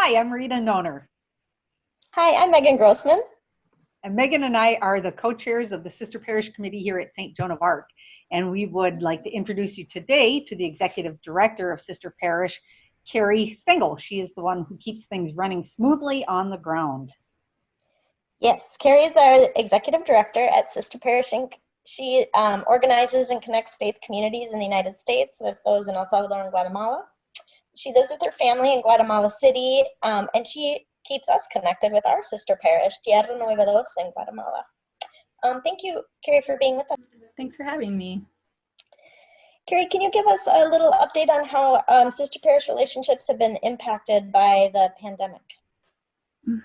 Hi, I'm Rita Noner. Hi, I'm Megan Grossman. And Megan and I are the co-chairs of the Sister Parish Committee here at St. Joan of Arc. And we would like to introduce you today to the Executive Director of Sister Parish, Carrie Stengel. She is the one who keeps things running smoothly on the ground. Yes, Carrie is our Executive Director at Sister Parish Inc. She organizes and connects faith communities in the United States with those in El Salvador and Guatemala. She lives with her family in Guatemala City, and she keeps us connected with our sister parish, Tierra Nueva Dos in Guatemala. Thank you, Carrie, for being with us. Thanks for having me. Carrie, can you give us a little update on how sister parish relationships have been impacted by the pandemic?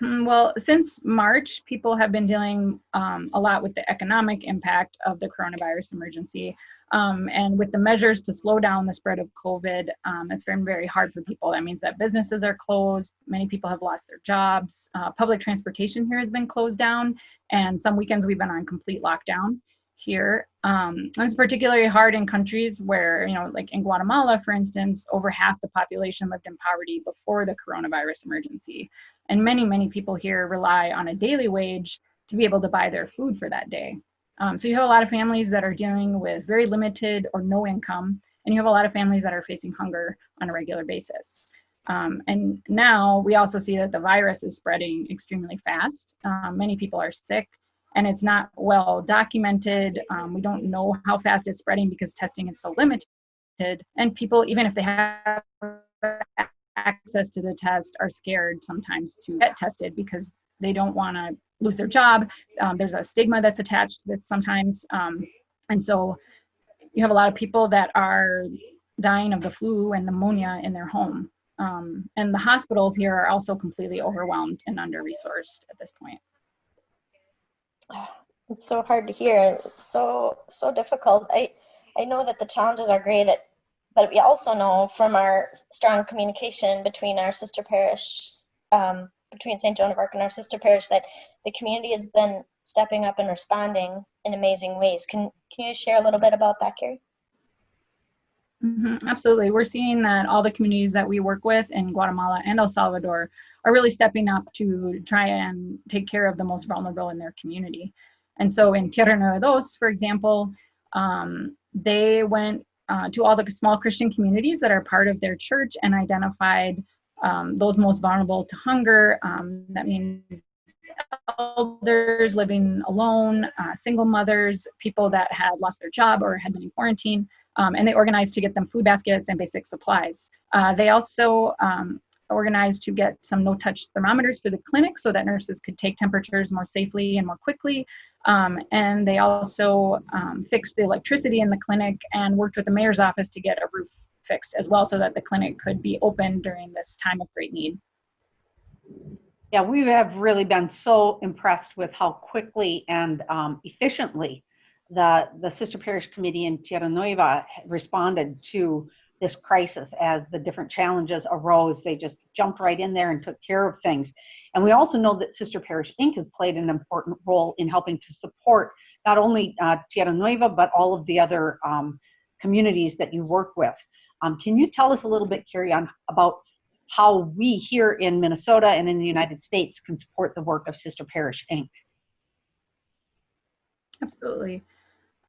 Well, since March, people have been dealing a lot with the economic impact of the coronavirus emergency. And with the measures to slow down the spread of COVID, it's been very hard for people. That means that businesses are closed. Many people have lost their jobs. Public transportation here has been closed down. And some weekends we've been on complete lockdown here. And it's particularly hard in countries where, like in Guatemala, for instance, over half the population lived in poverty before the coronavirus emergency. And many people here rely on a daily wage to be able to buy their food for that day. So you have a lot of families that are dealing with very limited or no income, and you have a lot of families that are facing hunger on a regular basis. And now we also see that the virus is spreading extremely fast. Many people are sick, and it's not well documented. We don't know how fast it's spreading because testing is so limited. And people, even if they have access to the test, are scared sometimes to get tested because they don't want to lose their job. There's a stigma that's attached to this sometimes. And so you have a lot of people that are dying of the flu and pneumonia in their home. And the hospitals here are also completely overwhelmed and under-resourced at this point. It's so hard to hear. It's so difficult. I know that the challenges are great, but we also know from our strong communication between our sister parish, between St. Joan of Arc and our sister parish, that the community has been stepping up and responding in amazing ways. Can you share a little bit about that, Carrie? Absolutely. We're seeing that all the communities that we work with in Guatemala and El Salvador are really stepping up to try and take care of the most vulnerable in their community. And so in Tierra Nueva Dos, for example, they went to all the small Christian communities that are part of their church and identified those most vulnerable to hunger. That means elders living alone, single mothers, people that had lost their job or had been in quarantine, and they organized to get them food baskets and basic supplies. They also organized to get some no-touch thermometers for the clinic so that nurses could take temperatures more safely and more quickly. And they also fixed the electricity in the clinic and worked with the mayor's office to get a roof fixed as well so that the clinic could be open during this time of great need. Yeah, we have really been so impressed with how quickly and efficiently the Sister Parish Committee in Tierra Nueva responded to this crisis as the different challenges arose. They just jumped right in there and took care of things. And we also know that Sister Parish Inc. has played an important role in helping to support not only Tierra Nueva, but all of the other communities that you work with. Can you tell us a little bit, Carrie, about how we here in Minnesota and in the United States can support the work of Sister Parish Inc.? Absolutely.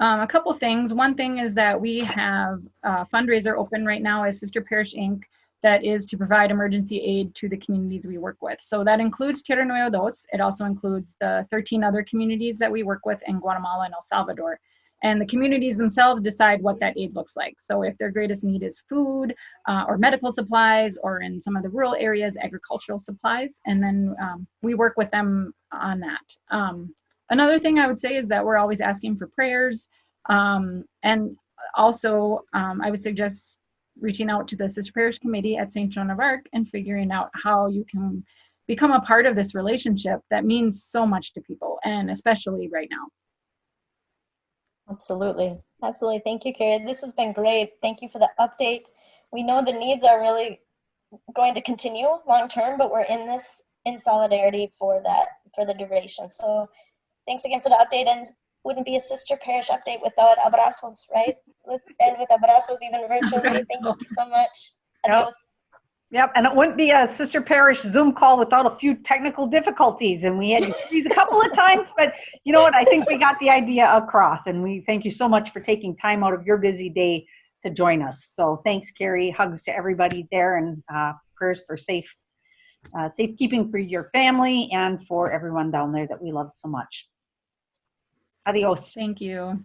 A couple things. One thing is that we have a fundraiser open right now as Sister Parish Inc. that is to provide emergency aid to the communities we work with. So that includes Tierra Nueva Dos. It also includes the 13 other communities that we work with in Guatemala and El Salvador. And the communities themselves decide what that aid looks like. So if their greatest need is food or medical supplies, or in some of the rural areas, agricultural supplies, and then we work with them on that. Another thing I would say is that we're always asking for prayers. And also, I would suggest reaching out to the Sister Parish Committee at St. Joan of Arc and figuring out how you can become a part of this relationship that means so much to people, and especially right now. Absolutely. Thank you, Carrie. This has been great. Thank you for the update. We know the needs are really going to continue long term, but we're in this in solidarity for the duration. So thanks again for the update, and wouldn't be a sister parish update without abrazos, right? Let's end with abrazos even virtually. Thank you so much. Adios. Yep, and it wouldn't be a Sister Parish Zoom call without a few technical difficulties, and we had to freeze a couple of times, but you know what? I think we got the idea across, and we thank you so much for taking time out of your busy day to join us. So thanks, Carrie. Hugs to everybody there, and prayers for safekeeping for your family and for everyone down there that we love so much. Adios. Thank you.